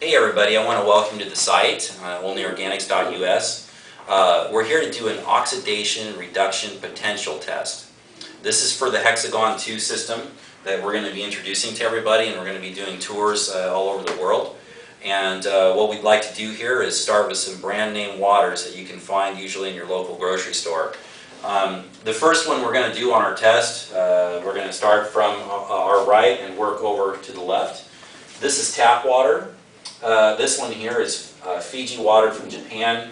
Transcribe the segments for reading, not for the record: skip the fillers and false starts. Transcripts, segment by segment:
Hey everybody, I want to welcome you to the site, onlyorganics.us. We're here to do an oxidation reduction potential test. This is for the Hexagon 2 system that we're going to be introducing to everybody, and we're going to be doing tours all over the world. And what we'd like to do here is start with some brand name waters that you can find usually in your local grocery store. The first one we're going to do on our test, we're going to start from our right and work over to the left. This is tap water. This one here is Fiji water from Japan.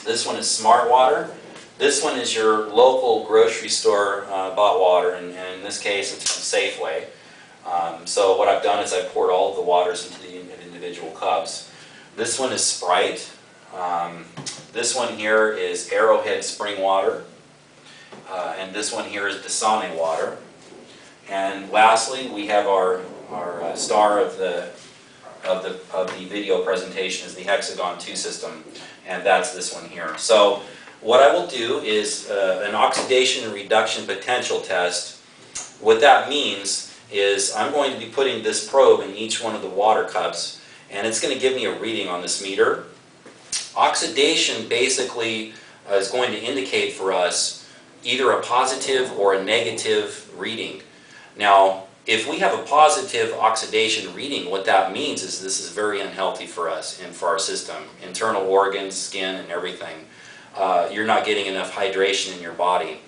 This one is smart water. This one is your local grocery store bought water, and in this case it's from Safeway. So what I've done is I've poured all of the waters into the individual cups. This one is Sprite. This one here is Arrowhead spring water. And this one here is Dasani water. And lastly, we have our star of the video presentation is the Hexagon 2 system, and that's this one here. So what I will do is an oxidation reduction potential test. What that means is I'm going to be putting this probe in each one of the water cups, and it's going to give me a reading on this meter. Oxidation basically is going to indicate for us either a positive or a negative reading. Now, if we have a positive oxidation reading, what that means is this is very unhealthy for us and for our system, internal organs, skin, and everything. You're not getting enough hydration in your body.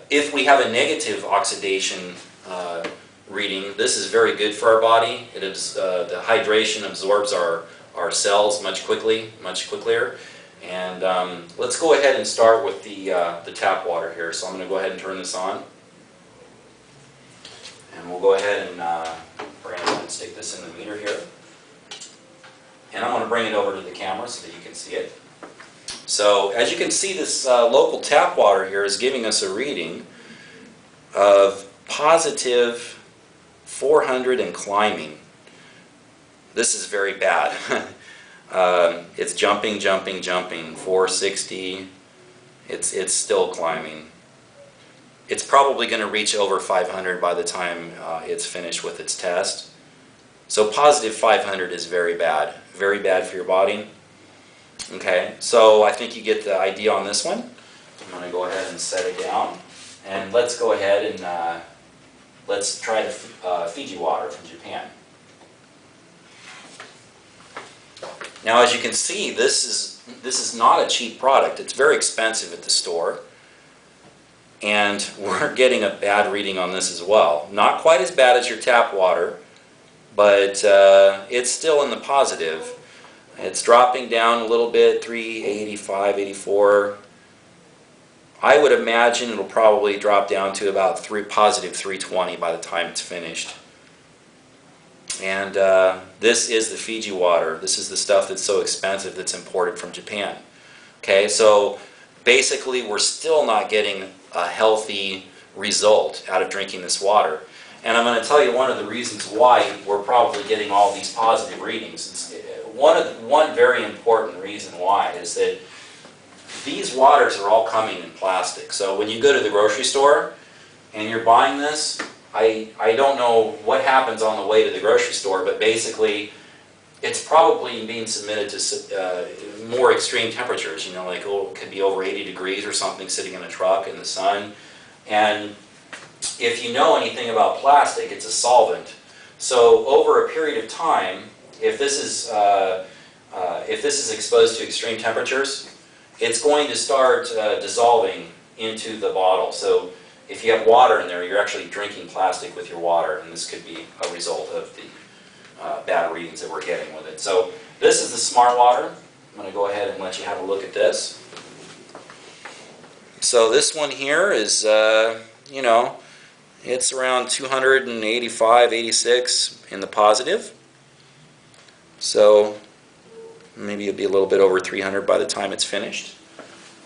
If we have a negative oxidation reading, this is very good for our body. The hydration absorbs our cells much quicker. And let's go ahead and start with the tap water here. So I'm going to go ahead and turn this on. And we'll go ahead and stick this in the meter here. And I'm going to bring it over to the camera so that you can see it. So as you can see, this local tap water here is giving us a reading of positive 400 and climbing. This is very bad. It's jumping, 460. It's still climbing. It's probably going to reach over 500 by the time it's finished with its test. So positive 500 is very bad for your body. Okay, so I think you get the idea on this one. I'm going to go ahead and set it down, and let's go ahead and let's try the Fiji water from Japan. Now, as you can see, this is not a cheap product. It's very expensive at the store. And we're getting a bad reading on this as well. Not quite as bad as your tap water, but it's still in the positive. It's dropping down a little bit, 385, 84. I would imagine it'll probably drop down to about positive 320 by the time it's finished. And this is the Fiji water. This is the stuff that's so expensive that's imported from Japan. Okay, so basically we're still not getting a healthy result out of drinking this water. And I'm going to tell you one of the reasons why we're probably getting all these positive readings. One very important reason why is that these waters are all coming in plastic. So when you go to the grocery store and you're buying this, I don't know what happens on the way to the grocery store, but basically it's probably being submitted to more extreme temperatures, like it could be over 80 degrees or something sitting in a truck in the sun. And if you know anything about plastic, it's a solvent. So over a period of time, if this is exposed to extreme temperatures, it's going to start dissolving into the bottle. So if you have water in there, you're actually drinking plastic with your water, and this could be a result of the bad readings that we're getting with it. So this is the smart water. I'm going to go ahead and let you have a look at this. So this one here is, it's around 285, 86 in the positive. So maybe it'll be a little bit over 300 by the time it's finished.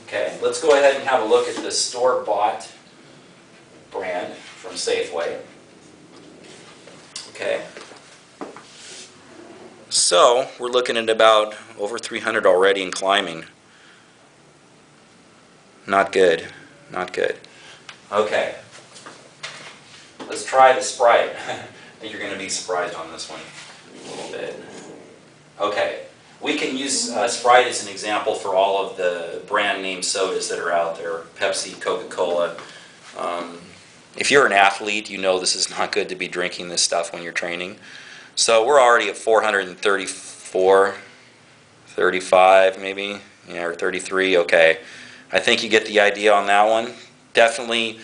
Okay, let's go ahead and have a look at the store-bought brand from Safeway. Okay. So we're looking at about over 300 already and climbing. Not good. Not good. Okay. Let's try the Sprite. I think you're going to be surprised on this one a little bit. Okay, we can use Sprite as an example for all of the brand name sodas that are out there, Pepsi, Coca-Cola. If you're an athlete, you know this is not good to be drinking this stuff when you're training. So we're already at 434, 35 maybe, yeah, or 33, okay. I think you get the idea on that one. Definitely,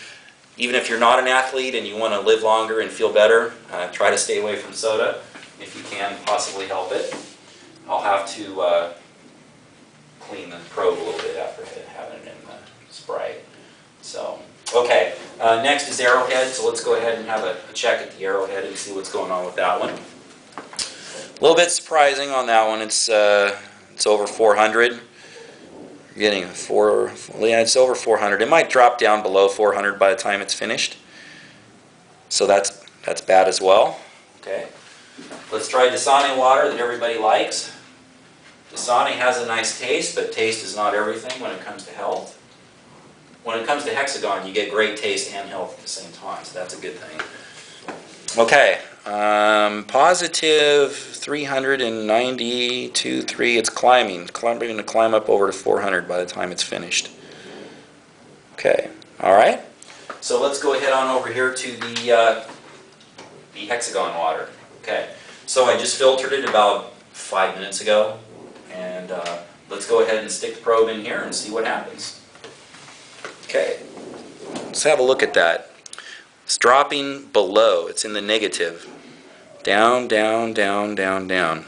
even if you're not an athlete and you want to live longer and feel better, try to stay away from soda if you can possibly help it. I'll have to clean the probe a little bit after having it in the Sprite. So, okay, next is arrowhead, so let's go ahead and have a check at the arrowhead and see what's going on with that one. A little bit surprising on that one, it's over 400. You're getting yeah, it's over 400. It might drop down below 400 by the time it's finished. So that's bad as well. Okay. Let's try Dasani water that everybody likes. Dasani has a nice taste, but taste is not everything when it comes to health. When it comes to Hexagon, you get great taste and health at the same time, so that's a good thing. Okay, positive 392.3. It's climbing. Going to climb up over to 400 by the time it's finished. Okay, all right. So let's go ahead on over here to the Hexagon water. Okay, so I just filtered it about 5 minutes ago, and let's go ahead and stick the probe in here and see what happens. Okay, let's have a look at that. It's dropping below. It's in the negative. Down, down, down, down, down.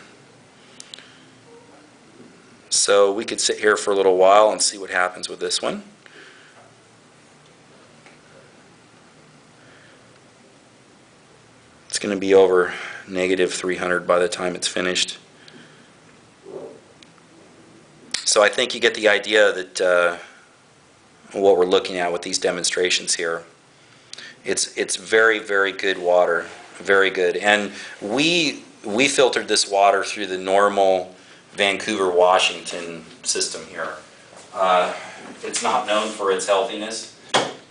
So we could sit here for a little while and see what happens with this one. It's going to be over negative 300 by the time it's finished. So I think you get the idea that what we're looking at with these demonstrations here. It's very, very good water, very good. And we filtered this water through the normal Vancouver, Washington system here. It's not known for its healthiness,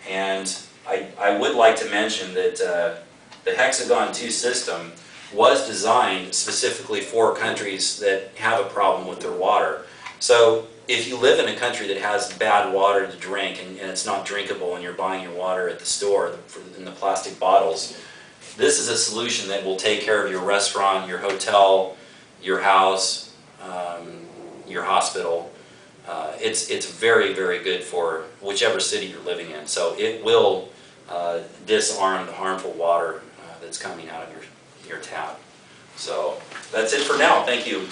and I would like to mention that the Hexagon 2 system was designed specifically for countries that have a problem with their water. So if you live in a country that has bad water to drink and it's not drinkable and you're buying your water at the store in the plastic bottles, this is a solution that will take care of your restaurant, your hotel, your house, your hospital. It's very, very good for whichever city you're living in. So it will disarm the harmful water that's coming out of your tap. So that's it for now. Thank you.